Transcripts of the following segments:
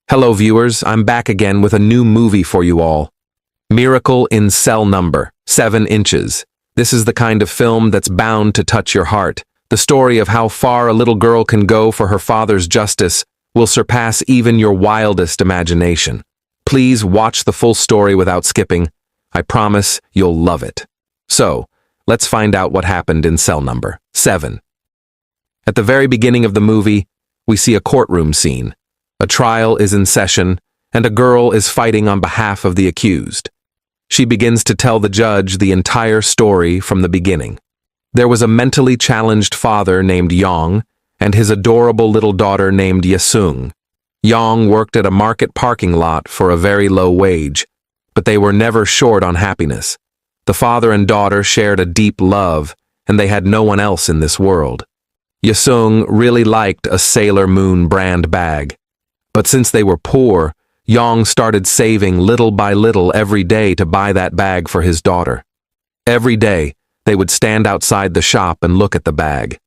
Hello viewers, I'm back again with a new movie for you all. Miracle in Cell Number 7 Inches. This is the kind of film that's bound to touch your heart. The story of how far a little girl can go for her father's justice will surpass even your wildest imagination. Please watch the full story without skipping. I promise you'll love it. So, let's find out what happened in Cell Number 7. At the very beginning of the movie, we see a courtroom scene. A trial is in session, and a girl is fighting on behalf of the accused. She begins to tell the judge the entire story from the beginning. There was a mentally challenged father named Yong, and his adorable little daughter named Yesung. Yong worked at a market parking lot for a very low wage, but they were never short on happiness. The father and daughter shared a deep love, and they had no one else in this world. Yesung really liked a Sailor Moon brand bag. But since they were poor, Yong started saving little by little every day to buy that bag for his daughter. Every day, they would stand outside the shop and look at the bag.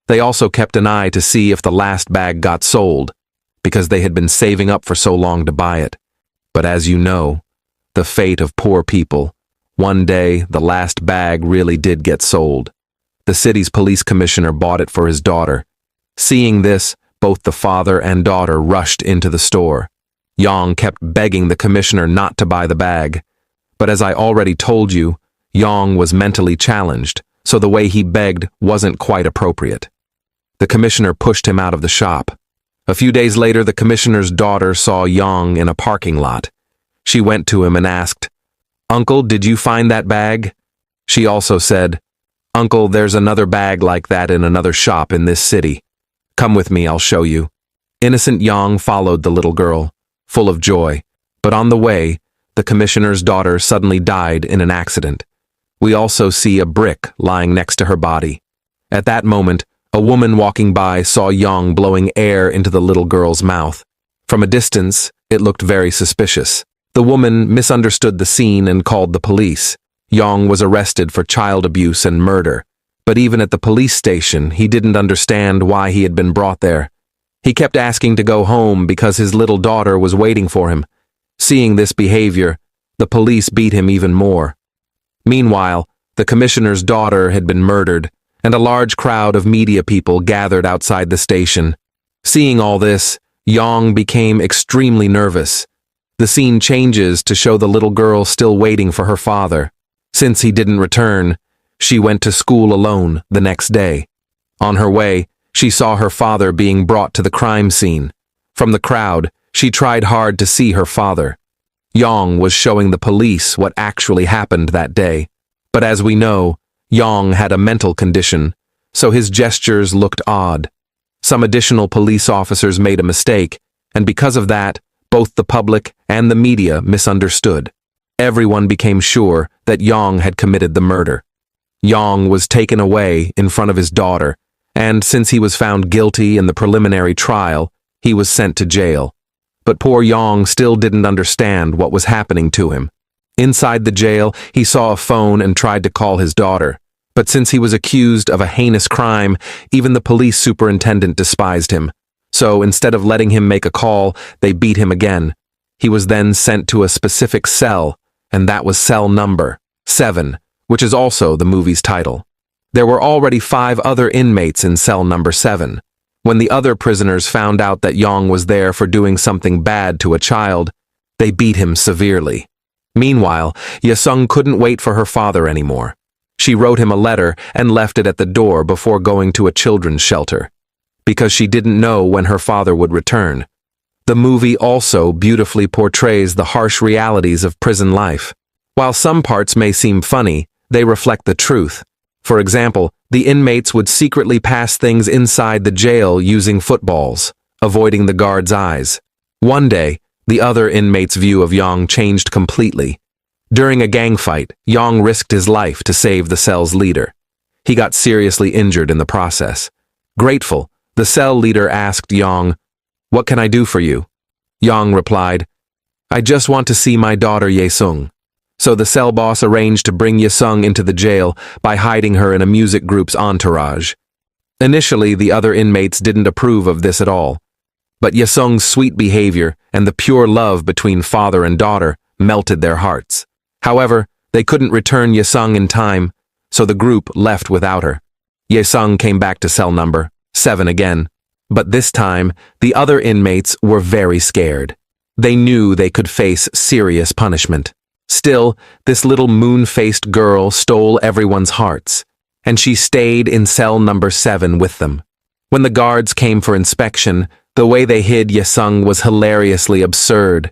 They also kept an eye to see if the last bag got sold, because they had been saving up for so long to buy it. But as you know, the fate of poor people, one day the last bag really did get sold. The city's police commissioner bought it for his daughter. Seeing this, both the father and daughter rushed into the store. Yong kept begging the commissioner not to buy the bag. But as I already told you, Yong was mentally challenged, so the way he begged wasn't quite appropriate. The commissioner pushed him out of the shop. A few days later, the commissioner's daughter saw Yong in a parking lot. She went to him and asked, "Uncle, did you find that bag?" She also said, "Uncle, there's another bag like that in another shop in this city. Come with me, I'll show you." Innocent Yong followed the little girl, full of joy. But on the way, the commissioner's daughter suddenly died in an accident. We also see a brick lying next to her body. At that moment, a woman walking by saw Yong blowing air into the little girl's mouth. From a distance, it looked very suspicious. The woman misunderstood the scene and called the police. Yong was arrested for child abuse and murder. But even at the police station, he didn't understand why he had been brought there. He kept asking to go home because his little daughter was waiting for him. Seeing this behavior, the police beat him even more. Meanwhile, the commissioner's daughter had been murdered, and a large crowd of media people gathered outside the station. Seeing all this, Yong became extremely nervous. The scene changes to show the little girl still waiting for her father. Since he didn't return, she went to school alone the next day. On her way, she saw her father being brought to the crime scene. From the crowd, she tried hard to see her father. Yong was showing the police what actually happened that day. But as we know, Yong had a mental condition, so his gestures looked odd. Some additional police officers made a mistake, and because of that, both the public and the media misunderstood. Everyone became sure that Yong had committed the murder. Yong was taken away in front of his daughter, and since he was found guilty in the preliminary trial, he was sent to jail. But poor Yong still didn't understand what was happening to him. Inside the jail, he saw a phone and tried to call his daughter. But since he was accused of a heinous crime, even the police superintendent despised him. So instead of letting him make a call, they beat him again. He was then sent to a specific cell, and that was cell number 7. Which is also the movie's title. There were already 5 other inmates in cell number 7. When the other prisoners found out that Yong was there for doing something bad to a child, they beat him severely. Meanwhile, Yesung couldn't wait for her father anymore. She wrote him a letter and left it at the door before going to a children's shelter, because she didn't know when her father would return. The movie also beautifully portrays the harsh realities of prison life. While some parts may seem funny, they reflect the truth. For example, the inmates would secretly pass things inside the jail using footballs, avoiding the guards' eyes. One day, the other inmates' view of Yong changed completely. During a gang fight, Yong risked his life to save the cell's leader. He got seriously injured in the process. Grateful, the cell leader asked Yong, "What can I do for you?" Yong replied, "I just want to see my daughter Yesung." So the cell boss arranged to bring Yesung into the jail by hiding her in a music group's entourage. Initially, the other inmates didn't approve of this at all. But Yesung's sweet behavior and the pure love between father and daughter melted their hearts. However, they couldn't return Yesung in time, so the group left without her. Yesung came back to cell number 7 again, but this time, the other inmates were very scared. They knew they could face serious punishment. Still, this little moon-faced girl stole everyone's hearts, and she stayed in cell number 7 with them. When the guards came for inspection, the way they hid Yesung was hilariously absurd.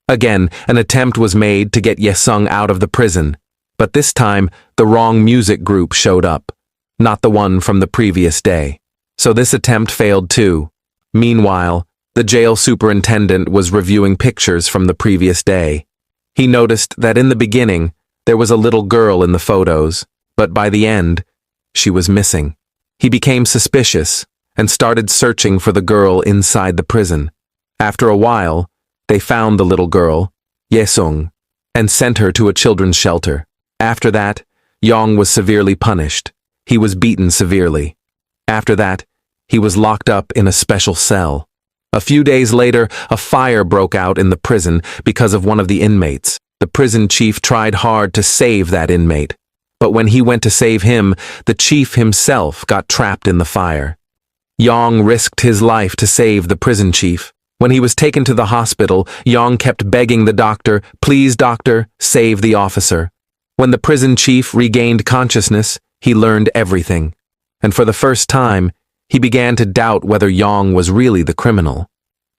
Again, an attempt was made to get Yesung out of the prison, but this time, the wrong music group showed up, not the one from the previous day. So this attempt failed too. Meanwhile, the jail superintendent was reviewing pictures from the previous day. He noticed that in the beginning, there was a little girl in the photos, but by the end, she was missing. He became suspicious and started searching for the girl inside the prison. After a while, they found the little girl, Yesung, and sent her to a children's shelter. After that, Yong was severely punished. He was beaten severely. After that, he was locked up in a special cell. A few days later, a fire broke out in the prison because of one of the inmates. The prison chief tried hard to save that inmate, but when he went to save him, the chief himself got trapped in the fire. Yong risked his life to save the prison chief. When he was taken to the hospital, Yong kept begging the doctor, "Please, doctor, save the officer." When the prison chief regained consciousness, he learned everything. And for the first time, he began to doubt whether Yong was really the criminal.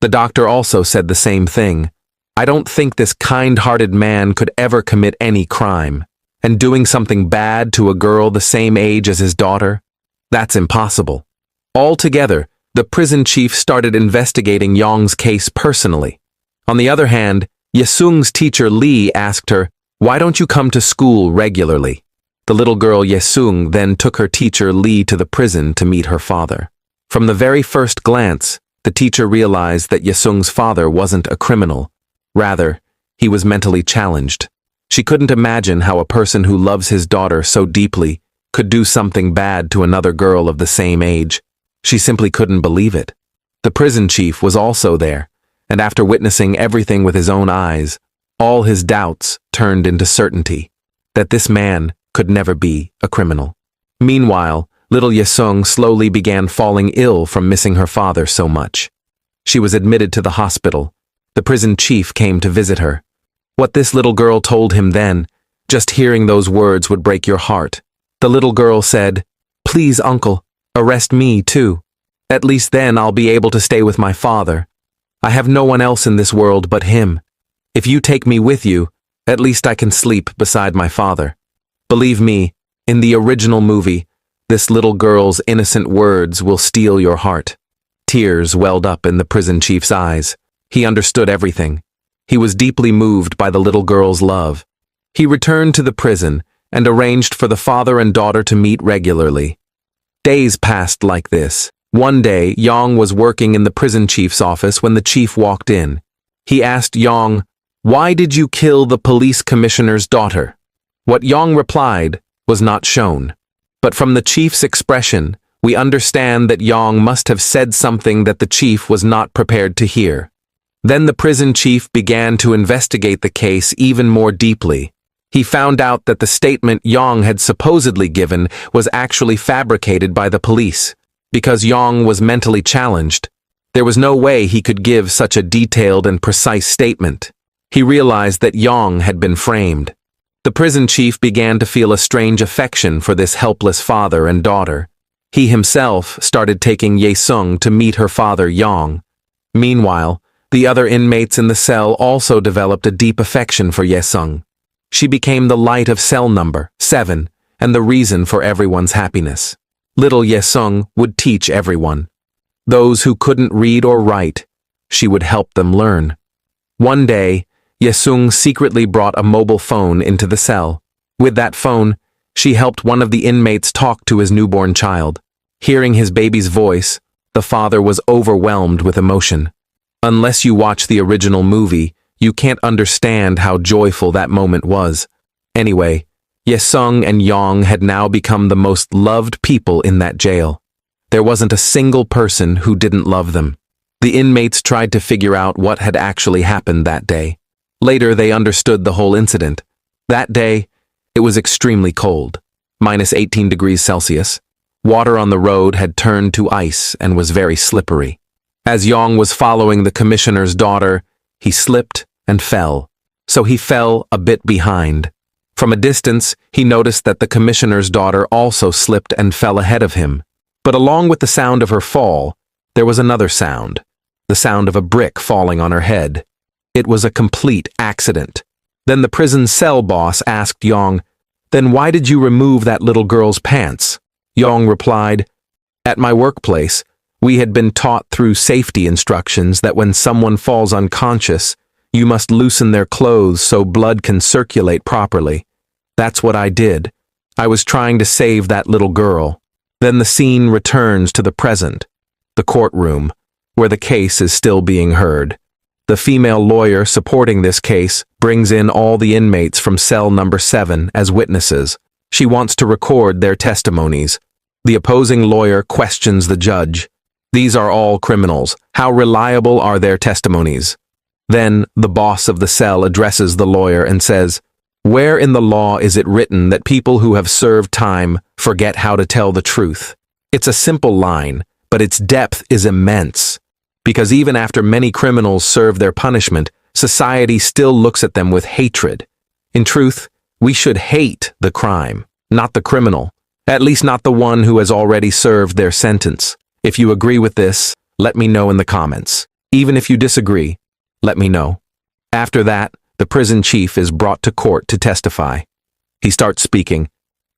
The doctor also said the same thing. "I don't think this kind-hearted man could ever commit any crime. And doing something bad to a girl the same age as his daughter? That's impossible." Altogether, the prison chief started investigating Yong's case personally. On the other hand, Yesung's teacher Lee asked her, "Why don't you come to school regularly?" The little girl Yesung then took her teacher Lee to the prison to meet her father. From the very first glance, the teacher realized that Yesung's father wasn't a criminal. Rather, he was mentally challenged. She couldn't imagine how a person who loves his daughter so deeply could do something bad to another girl of the same age. She simply couldn't believe it. The prison chief was also there, and after witnessing everything with his own eyes, all his doubts turned into certainty that this man could never be a criminal. Meanwhile, little Yesung slowly began falling ill from missing her father so much. She was admitted to the hospital. The prison chief came to visit her. What this little girl told him then, just hearing those words would break your heart. The little girl said, "Please, uncle, arrest me too. At least then I'll be able to stay with my father. I have no one else in this world but him. If you take me with you, at least I can sleep beside my father." Believe me, in the original movie, this little girl's innocent words will steal your heart. Tears welled up in the prison chief's eyes. He understood everything. He was deeply moved by the little girl's love. He returned to the prison and arranged for the father and daughter to meet regularly. Days passed like this. One day, Yong was working in the prison chief's office when the chief walked in. He asked Yong, "Why did you kill the police commissioner's daughter?" What Yong replied was not shown. But from the chief's expression, we understand that Yong must have said something that the chief was not prepared to hear. Then the prison chief began to investigate the case even more deeply. He found out that the statement Yong had supposedly given was actually fabricated by the police. Because Yong was mentally challenged, there was no way he could give such a detailed and precise statement. He realized that Yong had been framed. The prison chief began to feel a strange affection for this helpless father and daughter. He himself started taking Yesung to meet her father Yong. Meanwhile, the other inmates in the cell also developed a deep affection for Yesung. She became the light of cell number 7 and the reason for everyone's happiness. Little Yesung would teach everyone. Those who couldn't read or write, she would help them learn. One day, Yesung secretly brought a mobile phone into the cell. With that phone, she helped one of the inmates talk to his newborn child. Hearing his baby's voice, the father was overwhelmed with emotion. Unless you watch the original movie, you can't understand how joyful that moment was. Anyway, Yesung and Yong had now become the most loved people in that jail. There wasn't a single person who didn't love them. The inmates tried to figure out what had actually happened that day. Later, they understood the whole incident. That day, it was extremely cold, -18 degrees Celsius. Water on the road had turned to ice and was very slippery. As Yong was following the commissioner's daughter, he slipped and fell, so he fell a bit behind. From a distance, he noticed that the commissioner's daughter also slipped and fell ahead of him. But along with the sound of her fall, there was another sound, the sound of a brick falling on her head. It was a complete accident. Then the prison cell boss asked Yong, "Then why did you remove that little girl's pants?" Yong replied, "At my workplace, we had been taught through safety instructions that when someone falls unconscious, you must loosen their clothes so blood can circulate properly. That's what I did. I was trying to save that little girl." Then the scene returns to the present, the courtroom, where the case is still being heard. The female lawyer supporting this case brings in all the inmates from cell number 7 as witnesses. She wants to record their testimonies. The opposing lawyer questions the judge. These are all criminals. How reliable are their testimonies? Then the boss of the cell addresses the lawyer and says, "Where in the law is it written that people who have served time forget how to tell the truth?" It's a simple line, but its depth is immense. Because even after many criminals serve their punishment, society still looks at them with hatred. In truth, we should hate the crime, not the criminal, at least not the one who has already served their sentence. If you agree with this, let me know in the comments. Even if you disagree, let me know. After that, the prison chief is brought to court to testify. He starts speaking.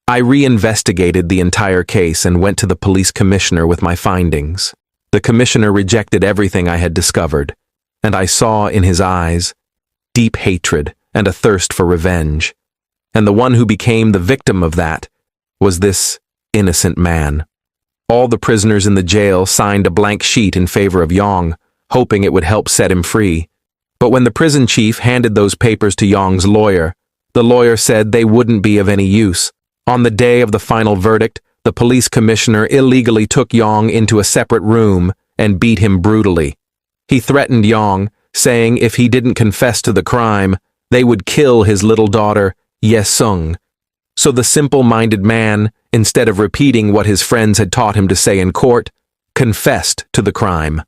"I re-investigated the entire case and went to the police commissioner with my findings. The commissioner rejected everything I had discovered, and I saw in his eyes deep hatred and a thirst for revenge. And the one who became the victim of that was this innocent man." All the prisoners in the jail signed a blank sheet in favor of Yong, hoping it would help set him free. But when the prison chief handed those papers to Yong's lawyer, the lawyer said they wouldn't be of any use. On the day of the final verdict, the police commissioner illegally took Yong into a separate room and beat him brutally. He threatened Yong, saying if he didn't confess to the crime, they would kill his little daughter, Ye Sung. So the simple-minded man, instead of repeating what his friends had taught him to say in court, confessed to the crime.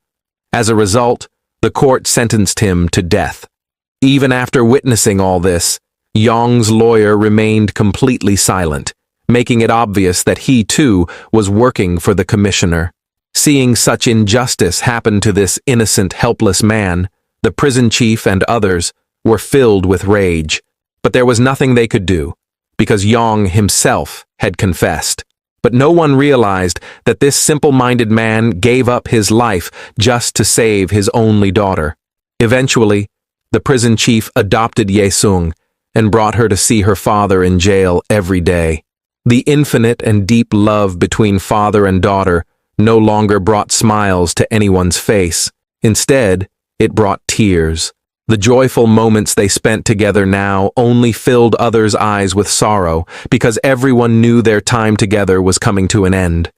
As a result, the court sentenced him to death. Even after witnessing all this, Yong's lawyer remained completely silent, making it obvious that he, too, was working for the commissioner. Seeing such injustice happen to this innocent, helpless man, the prison chief and others were filled with rage. But there was nothing they could do, because Yong himself had confessed. But no one realized that this simple-minded man gave up his life just to save his only daughter. Eventually, the prison chief adopted Ye Sung and brought her to see her father in jail every day. The infinite and deep love between father and daughter no longer brought smiles to anyone's face. Instead, it brought tears. The joyful moments they spent together now only filled others' eyes with sorrow, because everyone knew their time together was coming to an end.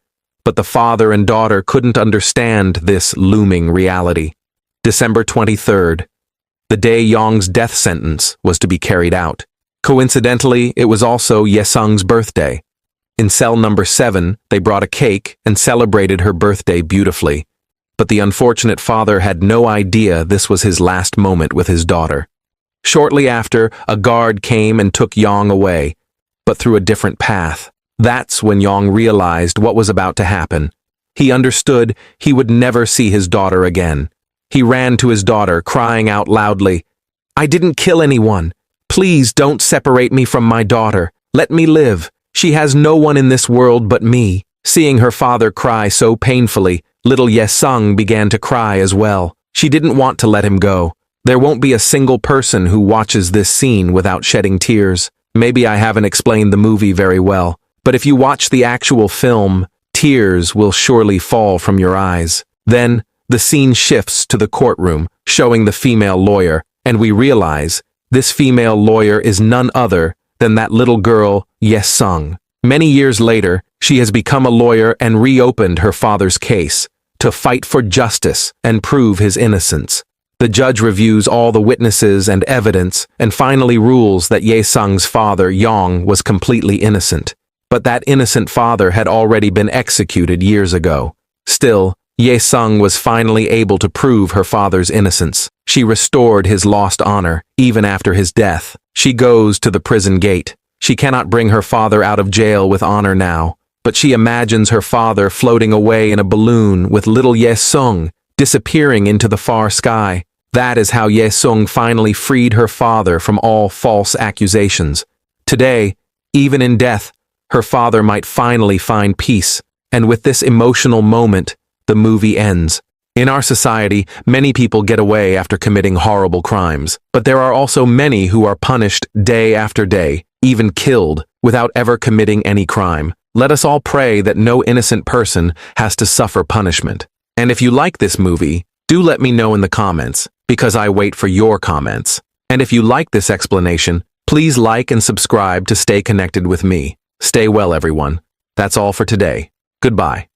But the father and daughter couldn't understand this looming reality. December 23rd, the day Yong's death sentence was to be carried out. Coincidentally, it was also Ye Sung's birthday. In cell number 7, they brought a cake and celebrated her birthday beautifully. But the unfortunate father had no idea this was his last moment with his daughter. Shortly after, a guard came and took Yong away, but through a different path. That's when Yong realized what was about to happen. He understood he would never see his daughter again. He ran to his daughter, crying out loudly, "I didn't kill anyone. Please don't separate me from my daughter. Let me live. She has no one in this world but me." Seeing her father cry so painfully, little Ye Sung began to cry as well. She didn't want to let him go. There won't be a single person who watches this scene without shedding tears. Maybe I haven't explained the movie very well, but if you watch the actual film, tears will surely fall from your eyes. Then, the scene shifts to the courtroom, showing the female lawyer, and we realize this female lawyer is none other than that little girl, Ye Sung. Many years later, she has become a lawyer and reopened her father's case, to fight for justice and prove his innocence. The judge reviews all the witnesses and evidence and finally rules that Ye Sung's father, Yong, was completely innocent. But that innocent father had already been executed years ago. Still, Ye Sung was finally able to prove her father's innocence. She restored his lost honor, even after his death. She goes to the prison gate. She cannot bring her father out of jail with honor now, but she imagines her father floating away in a balloon with little Ye Sung disappearing into the far sky. That is how Ye Sung finally freed her father from all false accusations. Today, even in death, her father might finally find peace, and with this emotional moment, the movie ends. In our society, many people get away after committing horrible crimes, but there are also many who are punished day after day, even killed, without ever committing any crime. Let us all pray that no innocent person has to suffer punishment. And if you like this movie, do let me know in the comments, because I wait for your comments. And if you like this explanation, please like and subscribe to stay connected with me. Stay well, everyone. That's all for today. Goodbye.